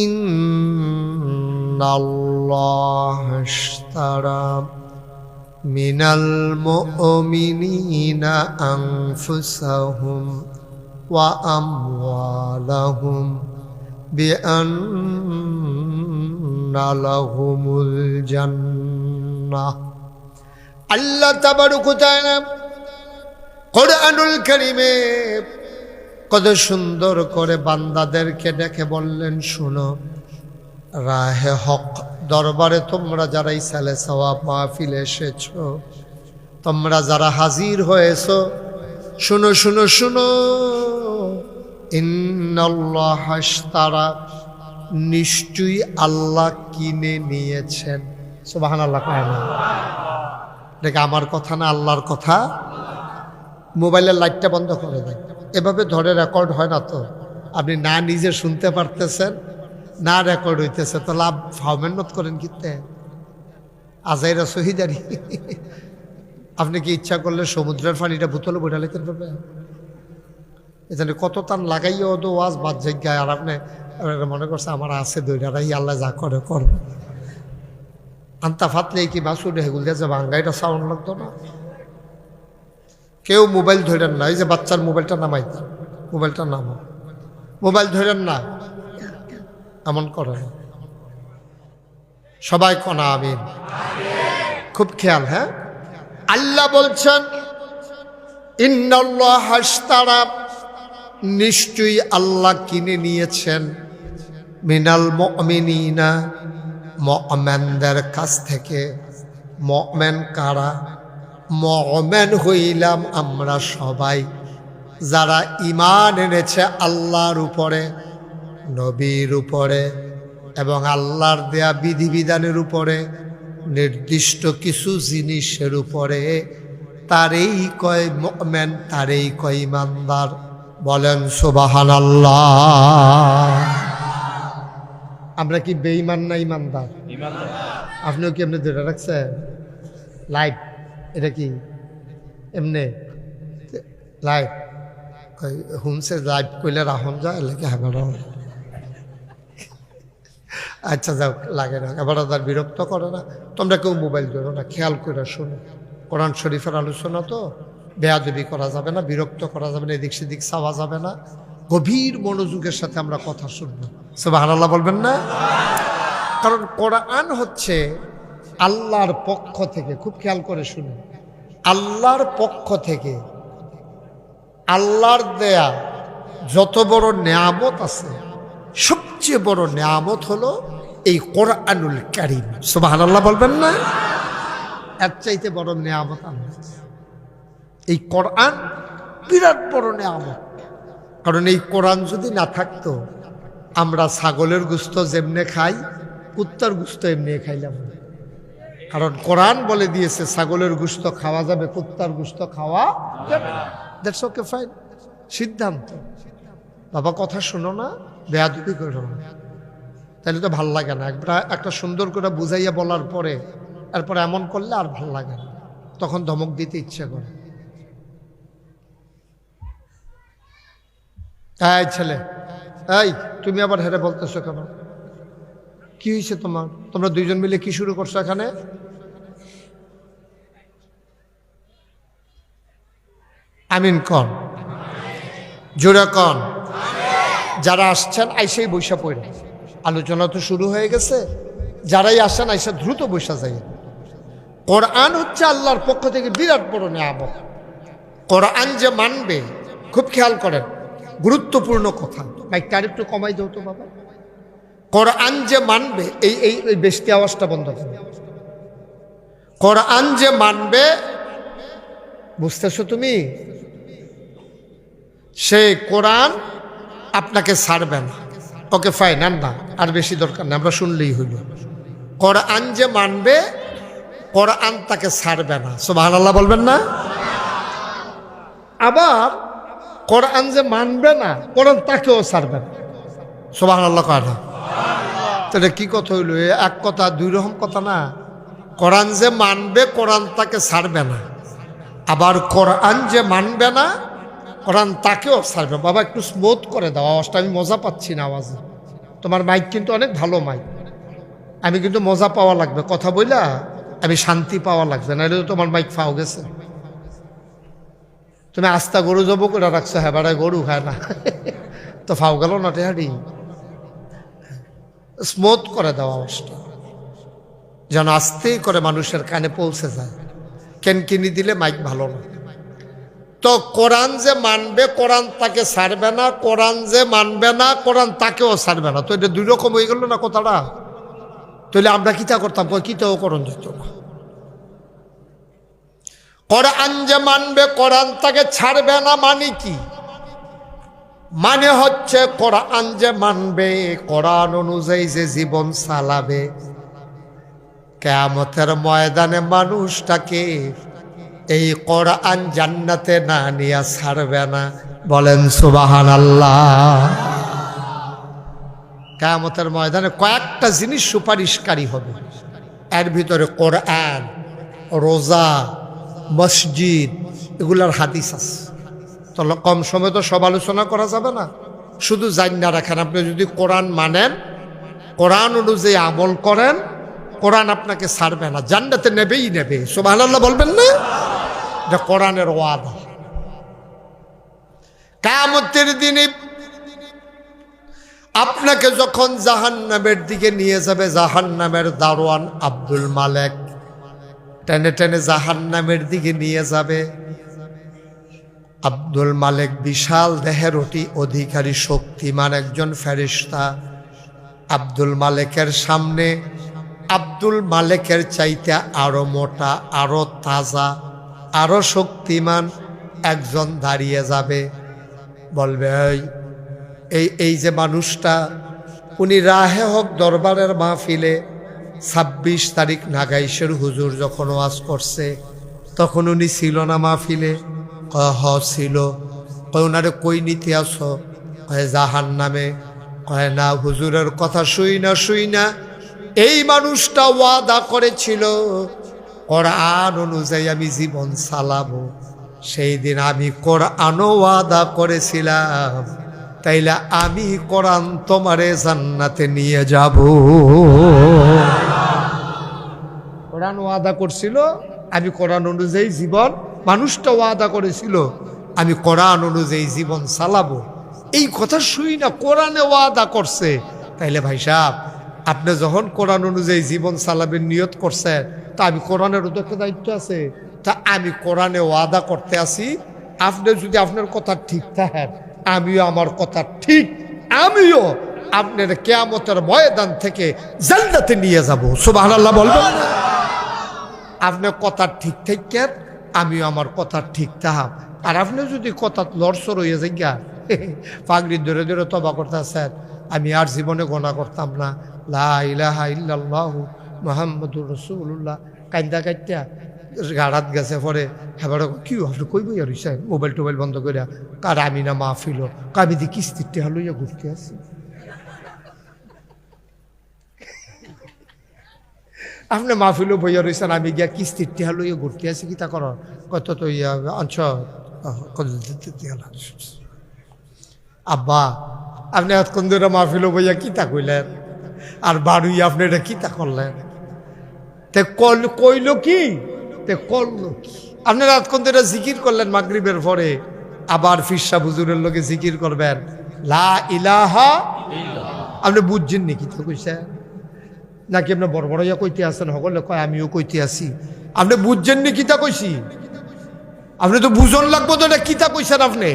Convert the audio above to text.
ইন্নাল্লাহা ইশতারা মিনাল মুমিনিনা আনফুসাহুম ওয়া আমওয়ালাহুম বিআন্না লাহুমুল জান্নাহ। আল্লাহ তাবারক ওয়া তাআলা কুরআনুল কারীমে কত সুন্দর করে বান্দাদেরকে ডেকে বললেন, শুনো, রাহে হক দরবারে তোমরা যারা ইসালে সওয়াব মাহফিলে এসেছো, তোমরা যারা হাজির হয়েছো, শুনো শুনো শুনো, ইন্নাল্লাহা ইশতারা, নিশ্চয়ই আল্লাহ কিনে নিয়েছেন। সুবহানাল্লাহ। দেখে আমার কথা না, আল্লাহর কথা। মোবাইলের লাইটটা বন্ধ করে দেন, এভাবে ধরে রেকর্ড হয় না তো। আপনি না নিজে শুনতে পারতেছেন, না রেকর্ড হইতেছে, তো লাভ মেহনত করেন কিতে আজাইরা শহীদারি। আপনি কি ইচ্ছা করলে সমুদ্রের পানিটা বোতলে বইটা লেখতে পারবে? এখানে কত টান লাগাইও তো ওয়াজ বাদ জায়গায়, আর আপনি মনে করছে আমার আছে দইটারাই, আল্লাহ যা করে করবে। আন্তা ফাতলে কি মাসুড হেগুল দিয়ে যে ভাঙ্গাইটা সাউন্ড লাগতো না। কেউ মোবাইল ধরেন না, এই যে বাচ্চার মোবাইলটা নামাই, মোবাইলটা নামো, মোবাইল ধরেন না, এমন করেন সবাই কনা আমিন। খুব খেয়াল। হ্যাঁ, আল্লাহ বলছেন ইন্নাল্লাহা ইশতারা, নিশ্চয়ই আল্লাহ কিনে নিয়েছেন, মিনাল মুমিনিনা, মুমিনদের কাছ থেকে। মুমিন কারা? মুমিন হইলাম আমরা সবাই যারা ঈমান এনেছে আল্লাহর উপরে, নবীর উপরে এবং আল্লাহর দেয়া বিধিবিধানের উপরে, নির্দিষ্ট কিছু জিনিসের উপরে। তারেই কয় মুমিন, তারেই কয় ঈমানদার। বলেন সুবহানাল্লাহ। আমরা কি বেঈমান না ঈমানদার? আপনিও কি এমনি ধরে রাখছেন লাইভ? এটা কি এমনি লাইভ হুমসে লাইভ কইলে রাহন যায় লাগে হাগার। আচ্ছা যাও, লাগে না, এবার তার বিরক্ত করে না। তোমরা কেউ মোবাইল ধরো না, খেয়াল করে শোনো। কোরআন শরীফের আলোচনা তো, বেয়াদবি করা যাবে না, বিরক্ত করা যাবে না, এদিক সেদিক চাওয়া যাবে না। গভীর মনোযোগের সাথে আমরা কথা শুনবো। সুবহানাল্লাহ বলবেন না? কারণ কোরআন হচ্ছে আল্লাহর পক্ষ থেকে, খুব খেয়াল করে শুনুন, আল্লাহর পক্ষ থেকে আল্লাহর দেয়া যত বড় নেয়ামত আছে, সবচেয়ে বড় নেয়ামত হলো এই কোরআনুল কারীম। সুবহানাল্লাহ বলবেন না? এর চাইতে বড় নেয়ামত আল্লাহ। এই কোরআন বিরাট বড় নেয়ামত। কারণ এই কোরআন যদি না থাকতো, আমরা ছাগলের গোশত যেমনে খাই, কুত্তার গোশত এমনি খাইলাম। কারণ কোরআন বলে দিয়েছে ছাগলের গোশত খাওয়া যাবে, কুত্তার গোশত খাওয়া যাবে না। দ্যাটস ওকে, ফাইন, সিদ্ধান্ত। বাবা কথা শোনো না, বেয়াদবি করো না, তাহলে তো ভাল লাগে না। একটা সুন্দর করে বুঝাইয়া বলার পরে এরপরে এমন করলে আর ভাল লাগে না, তখন ধমক দিতে ইচ্ছে করে। এই ছেলে, এই তুমি আবার হেরে বলতেছো কেন? কি হয়েছে তোমার? তোমরা দুইজন মিলে কি শুরু করছো এখানে? আমিন কন, জোরে কন। যারা আসছেন আইসেই বৈশা পড়ে, আলোচনা তো শুরু হয়ে গেছে। যারাই আসেন আইসা দ্রুত বৈশা যায়। কোরআন হচ্ছে আল্লাহর পক্ষ থেকে বিরাট বড় নেয়ামত। কোরআন যে মানবে, খুব খেয়াল করেন, গুরুত্বপূর্ণ কথা। মাইকটা আরেকটু কমাই দাও তো বাবা। কোরআন যে মানবে, এই বেশি আওয়াজটা বন্ধ করবে। কোরআন যে মানবে, বুঝতেছো তুমি? সে কোরআন আপনাকে ছাড়বে না। ওকে ফাইন, না আর বেশি দরকার না, আমরা শুনলেই হইল। কোরআন যে মানবে, কোরআন তাকে ছাড়বে না। সুবহানাল্লাহ বলবেন না? আবার কোরআন যে মানবে না, কোরআন তাকেও ছাড়বে না। সুবহানাল্লাহ কয় না? তাহলে কি কথা হইল? এক কথা, দুই রকম কথা না। কোরআন যে মানবে, কোরআন তাকে ছাড়বে না। আবার কোরআন যে মানবে না, কোরআন তাকেও ছাড়বে। বাবা একটু স্মুথ করে দাও আওয়াজটা, আমি মজা পাচ্ছি না আওয়াজে। তোমার মাইক কিন্তু অনেক ভালো মাইক, আমি কিন্তু মজা পাওয়া লাগবে, কথা বইলা আমি শান্তি পাওয়া লাগবে, নাহলে তো তোমার মাইক ফাও গেছে। তুমি আস্তা গরু জব করে রাখছো, হ্যাঁ বাড়ায় গরু খায় না তো ফাও গেল না টেহারি। স্মুথ করে দেওয়া আওয়াজটা যেন আস্তেই করে মানুষের কানে পৌঁছে যায়। কেন কিনি দিলে মাইক ভালো না। তো কোরআন যে মানবে কোরআন তাকে ছাড়বে না, কোরআন যে মানবে না কোরআন তাকেও ছাড়বে না। তো এটা দুই রকম হয়ে গেল না কথাটা। তাহলে আমরা কিতা করতাম, কিতাও করণ যেত না। কোরআন যে মানবে কোরআন তাকে ছাড়বে না মানে কি? মানে হচ্ছে কোরআন যে মানবে, কোরআন অনুযায়ী যে জীবন চালাবে, কিয়ামতের ময়দানে মানুষটাকে এই কোরআন জান্নাতে না নিয়ে ছাড়বে না। বলেন সুবহানাল্লাহ। কিয়ামতের ময়দানে কয়েকটা জিনিস সুপারিশকারী হবে, এর ভিতরে কোরআন, রোজা, মসজিদ, এগুলার হাদিস আছে। তাহলে কম সময় তো সব আলোচনা করা যাবে না, শুধু জান্না রাখেন। আপনি যদি কোরআন মানেন, কোরআন অনুযায়ী আমল করেন, কোরআন আপনাকে ছাড়বে না, জান্নাতে নেবেই নেবে। সুবহানাল্লাহ বলবেন না? এটা কোরআনের ওয়াদা। কিয়ামতের দিনে আপনাকে যখন জাহান্নামের দিকে নিয়ে যাবে, জাহান্নামের দারোয়ান আব্দুল মালেক টেনে টেনে জাহান্নামের দিকে নিয়ে যাবে। আব্দুল মালেক বিশাল দেহের অধিকারী শক্তিমান একজন ফেরেশতা। আব্দুল মালেকের সামনে আব্দুল মালেকের চাইতে আরো মোটা, আরো তাজা, আরো শক্তিমান একজন দাঁড়িয়ে যাবে। বলবে এই যে মানুষটা, উনি রাহে হক দরবারের মাহফিলে 26 তারিখ নাগাইশের হুজুর যখন ওয়াজ করছে তখন উনি ছিল না মাহফিলে? হ ছিল। ওনারে কই নিতে আসো? জাহান্নামে। কয় না, হুজুরের কথা শুই না এই মানুষটা ওয়াদা করেছিল কোরআন অনুযায়ী আমি জীবন চালাবো। সেই দিন আমি কোরআনও ওয়াদা করেছিলাম, তাইলে আমি কোরআন তোমারে জান্নাতে নিয়ে যাব। কোরআন ওয়াদা করছিল আমি কোরআন অনুযায়ী জীবন, মানুষটা ওয়াদা করেছিল আমি কোরআন অনুযায়ী জীবন চালাবো। এই কথা শুই না কোরআনে ওয়াদা করছে। তাইলে ভাই সাহেব, আপনি যখন কোরআন অনুযায়ী জীবন চালাবেন নিয়ত করছেন, তা আমি কোরআনের তো একটা দায়িত্ব আছে। তা আমি কোরআনে ওয়াদা করতে আসি, আপনি যদি আপনার কথা ঠিক থাকেন, আমিও আমার কথা ঠিক, আমিও আপনার কিয়ামতের ময়দান থেকে জান্নাতে নিয়ে যাব। সুবহানাল্লাহ বলবেন না? আপনার কথা ঠিক থাকেন, আমিও আমার কথা ঠিক থাকাম। আর আপনি যদি কথা লড়সড় হয়ে যাই গা, পাগড়ি ধরে ধরে তবা করতে আছেন, আমি আর জীবনে গোনা করতাম না, লা ইলাহা ইল্লাল্লাহু মুহাম্মাদুর রাসূলুল্লাহ, কান্দা কাইটা গাড়াত গেছে পরে। এবার কি আপনি কইব রইছেন মোবাইল টোবাইল বন্ধ করে? কার আমি না মাহফিল, আমি দি কিস্তিতে হলইয়া ঘুরতে আসি। আপনি মাহফিলও বইয়া রয়েছেন, আমি গিয়া কিস্তির টেহা লইয়া ঘুরতে আসি। কিতা কর? কত তো ইয়া অঞ্চ আব্বা, আপনি এতক্ষণ ধরে মাহফিলও বইয়া কিতা কইলেন, আর বাড়ুই আপনি এটা কিতা করলেন? তে কইল কি, তে করলো কি? আপনারা এতক্ষণ ধরে জিকির করলেন মাগরিবের পরে, আবার ফিরসা হুজুরের লোকে জিকির করবেন লা ইলাহা ইল্লাল্লাহ। আপনি বুঝছেন নি কিতা কইছেন? নাকি আপনি বড় বড় ইয়া কইতে আসেন? সকলে কয় আমিও কইতে আসি। আপনি বুঝছেন নি কিতা কইছি? আপনি তো বুঝন লাগবো তো, এটা কিতা কইছেন আপনি?